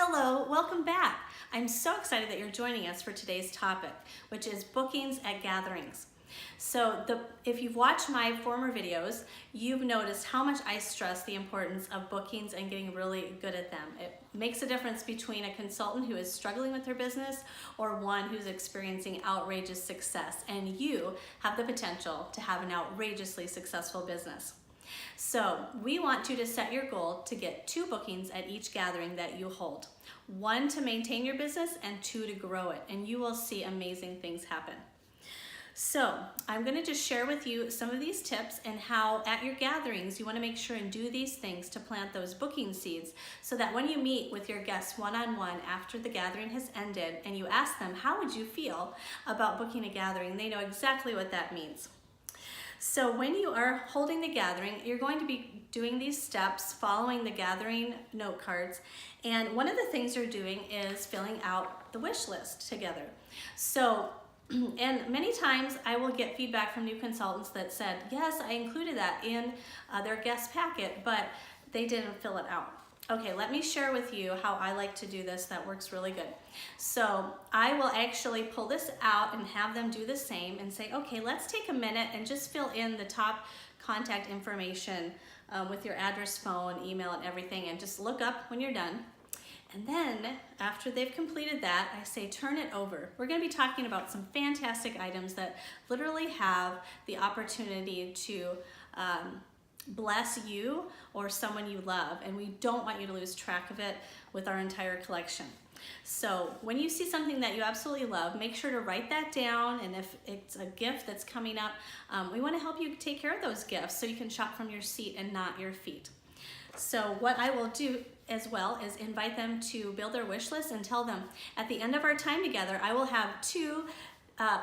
Hello, welcome back. I'm so excited that you're joining us for today's topic, which is bookings at gatherings. So if you've watched my former videos, you've noticed how much I stress the importance of bookings and getting really good at them. It makes a difference between a consultant who is struggling with their business or one who's experiencing outrageous success, and you have the potential to have an outrageously successful business. So we want you to set your goal to get 2 bookings at each gathering that you hold. 1 to maintain your business and 2 to grow it, and you will see amazing things happen. So I'm going to just share with you some of these tips and how at your gatherings you want to make sure and do these things to plant those booking seeds so that when you meet with your guests one-on-one after the gathering has ended and you ask them, how would you feel about booking a gathering, they know exactly what that means. So when you are holding the gathering, you're going to be doing these steps, following the gathering note cards, and one of the things you're doing is filling out the wish list together. So, and many times I will get feedback from new consultants that said, yes, I included that in their guest packet, but they didn't fill it out. Okay, let me share with you how I like to do this that works really good. So I will actually pull this out and have them do the same and say, okay, let's take a minute and just fill in the top contact information with your address, phone, email, and everything, and just look up when you're done. And then after they've completed that, I say turn it over. We're going to be talking about some fantastic items that literally have the opportunity to bless you or someone you love, and we don't want you to lose track of it with our entire collection. So when you see something that you absolutely love, make sure to write that down, and if it's a gift that's coming up, we want to help you take care of those gifts so you can shop from your seat and not your feet. So what I will do as well is invite them to build their wish list and tell them at the end of our time together, I will have 2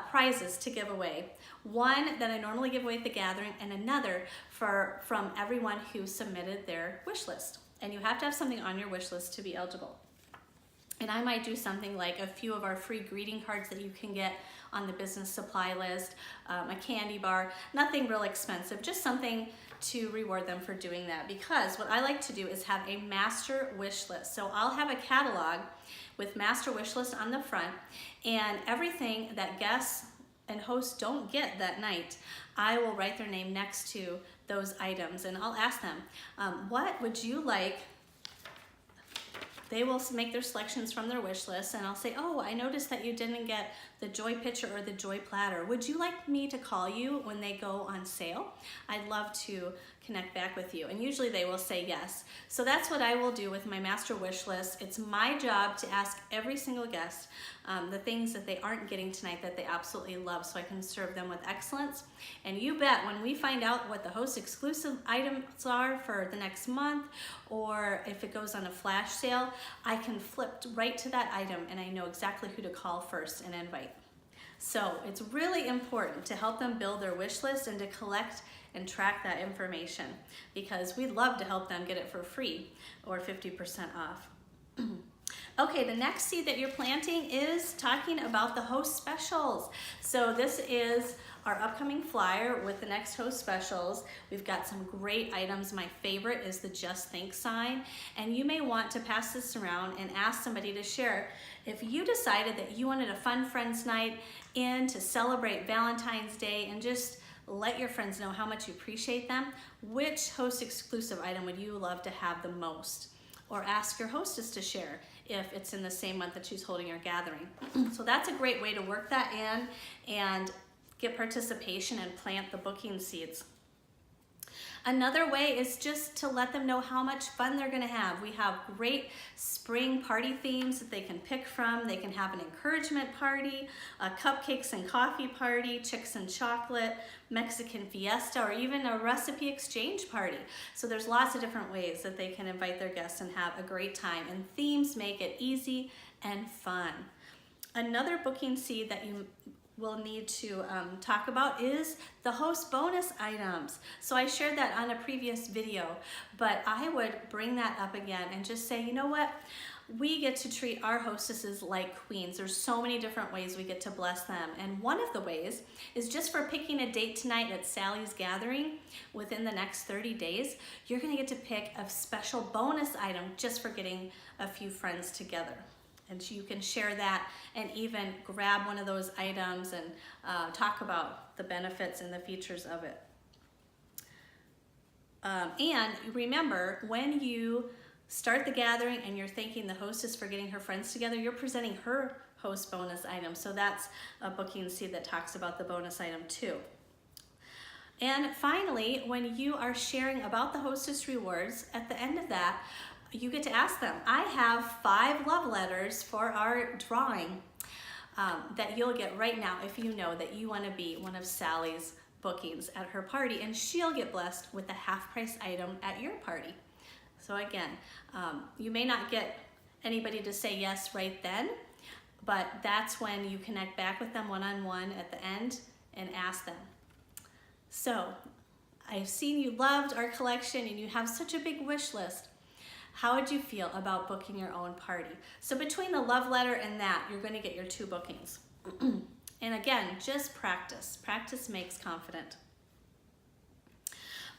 prizes to give away. One that I normally give away at the gathering, and another from everyone who submitted their wish list. And you have to have something on your wish list to be eligible. And I might do something like a few of our free greeting cards that you can get on the business supply list, a candy bar, nothing real expensive, just something to reward them for doing that. Because what I like to do is have a master wish list. So I'll have a catalog with master wish list on the front, and everything that guests and hosts don't get that night, I will write their name next to those items, and I'll ask them, what would you like? They will make their selections from their wish list, and I'll say, oh, I noticed that you didn't get the Joy Pitcher or the Joy Platter. Would you like me to call you when they go on sale? I'd love to connect back with you. And usually they will say yes. So that's what I will do with my master wish list. It's my job to ask every single guest the things that they aren't getting tonight that they absolutely love, so I can serve them with excellence. And you bet when we find out what the host exclusive items are for the next month, or if it goes on a flash sale, I can flip right to that item and I know exactly who to call first and invite. So it's really important to help them build their wish list and to collect and track that information, because we'd love to help them get it for free or 50% off. Okay, the next seed that you're planting is talking about the host specials. So this is our upcoming flyer with the next host specials. We've got some great items. My favorite is the Just Think sign, and you may want to pass this around and ask somebody to share. If you decided that you wanted a fun friends night in to celebrate Valentine's Day and just let your friends know how much you appreciate them, which host exclusive item would you love to have the most? Or ask your hostess to share if it's in the same month that she's holding your gathering. So that's a great way to work that in and get participation and plant the booking seeds. Another way is just to let them know how much fun they're gonna have. We have great spring party themes that they can pick from. They can have an encouragement party, a cupcakes and coffee party, chicks and chocolate, Mexican fiesta, or even a recipe exchange party. So there's lots of different ways that they can invite their guests and have a great time. And themes make it easy and fun. Another booking seed that you we'll need to talk about is the host bonus items. So I shared that on a previous video, but I would bring that up again and just say, you know what? We get to treat our hostesses like queens. There's so many different ways we get to bless them. And one of the ways is just for picking a date tonight at Sally's Gathering within the next 30 days, you're gonna get to pick a special bonus item just for getting a few friends together. And you can share that and even grab one of those items and talk about the benefits and the features of it. And remember, when you start the gathering and you're thanking the hostess for getting her friends together, you're presenting her host bonus item. So that's a booking seed that talks about the bonus item too. And finally, when you are sharing about the hostess rewards, at the end of that, you get to ask them. I have 5 love letters for our drawing that you'll get right now if you know that you want to be one of Sally's bookings at her party, and she'll get blessed with a half-price item at your party. So again, you may not get anybody to say yes right then, but that's when you connect back with them one-on-one at the end and ask them. So I've seen you loved our collection and you have such a big wish list. How would you feel about booking your own party? So between the love letter and that, you're going to get your 2 bookings. And again, just practice. Practice makes confident.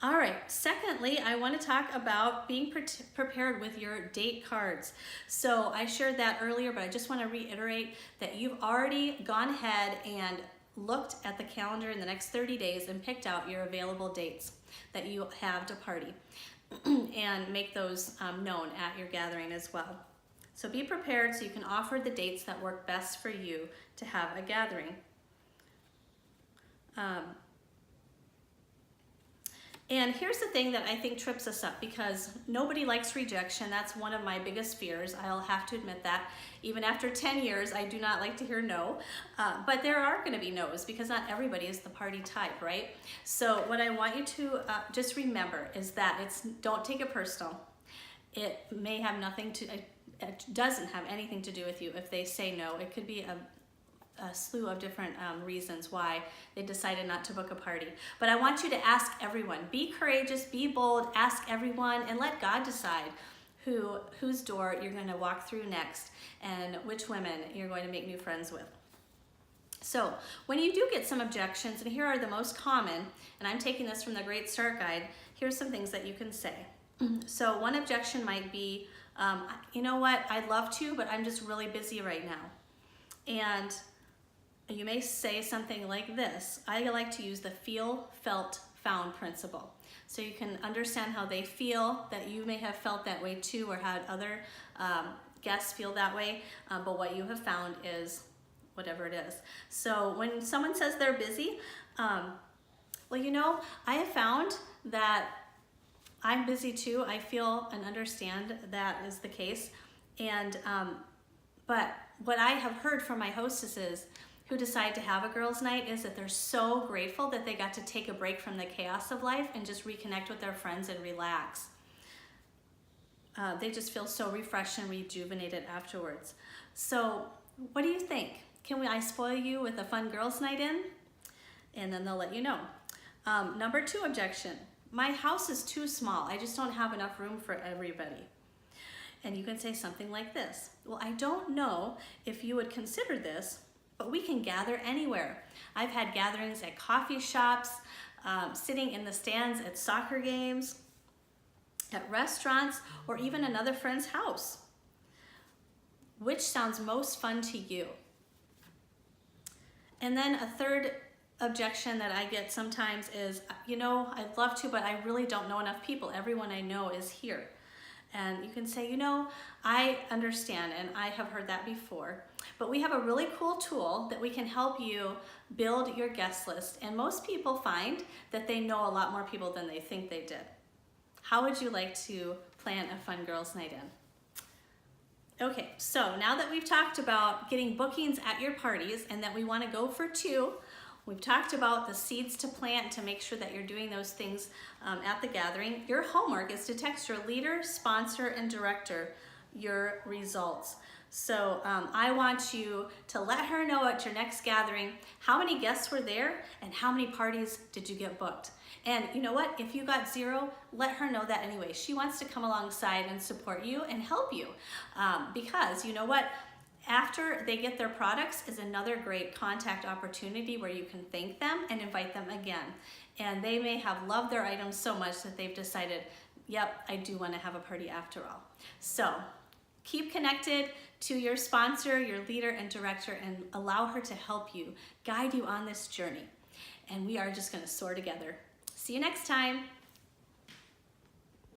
All right, secondly, I want to talk about being prepared with your date cards. So I shared that earlier, but I just want to reiterate that you've already gone ahead and looked at the calendar in the next 30 days and picked out your available dates that you have to party and make those known at your gathering as well. So be prepared so you can offer the dates that work best for you to have a gathering. And here's the thing that I think trips us up, because nobody likes rejection. That's one of my biggest fears. I'll have to admit that. Even after 10 years, I do not like to hear no. But there are going to be no's, because not everybody is the party type, right? So what I want you to just remember is that don't take it personal. It may have nothing to, it doesn't have anything to do with you if they say no. It could be a slew of different reasons why they decided not to book a party. But I want you to ask everyone. Be courageous, be bold, ask everyone, and let God decide whose door you're going to walk through next and which women you're going to make new friends with. So when you do get some objections, and here are the most common, and I'm taking this from the Great Start Guide, here's some things that you can say. So one objection might be, you know what, I'd love to, but I'm just really busy right now. And you may say something like this: I like to use the feel, felt, found principle. So you can understand how they feel, that you may have felt that way too, or had other guests feel that way, but what you have found is whatever it is. So when someone says they're busy, well, you know, I have found that I'm busy too. I feel and understand that is the case. And but what I have heard from my hostesses who decide to have a girls' night is that they're so grateful that they got to take a break from the chaos of life and just reconnect with their friends and relax. They just feel so refreshed and rejuvenated afterwards. So what do you think? Can I spoil you with a fun girls' night in? And then they'll let you know. Number 2 objection: my house is too small. I just don't have enough room for everybody. And you can say something like this: well, I don't know if you would consider this, but we can gather anywhere. I've had gatherings at coffee shops, sitting in the stands at soccer games, at restaurants, or even another friend's house. Which sounds most fun to you? And then a third objection that I get sometimes is, you know, I'd love to, but I really don't know enough people. Everyone I know is here. And you can say, you know, I understand, and I have heard that before, but we have a really cool tool that we can help you build your guest list. And most people find that they know a lot more people than they think they did. How would you like to plan a fun girls' night in? Okay, so now that we've talked about getting bookings at your parties and that we want to go for 2, we've talked about the seeds to plant to make sure that you're doing those things at the gathering. Your homework is to text your leader, sponsor, and director your results. So I want you to let her know at your next gathering how many guests were there and how many parties did you get booked. And you know what? If you got 0, let her know that anyway. She wants to come alongside and support you and help you because you know what? After they get their products is another great contact opportunity where you can thank them and invite them again. And they may have loved their items so much that they've decided, yep, I do want to have a party after all. So keep connected to your sponsor, your leader and director, and allow her to help you, guide you on this journey. And we are just going to soar together. See you next time.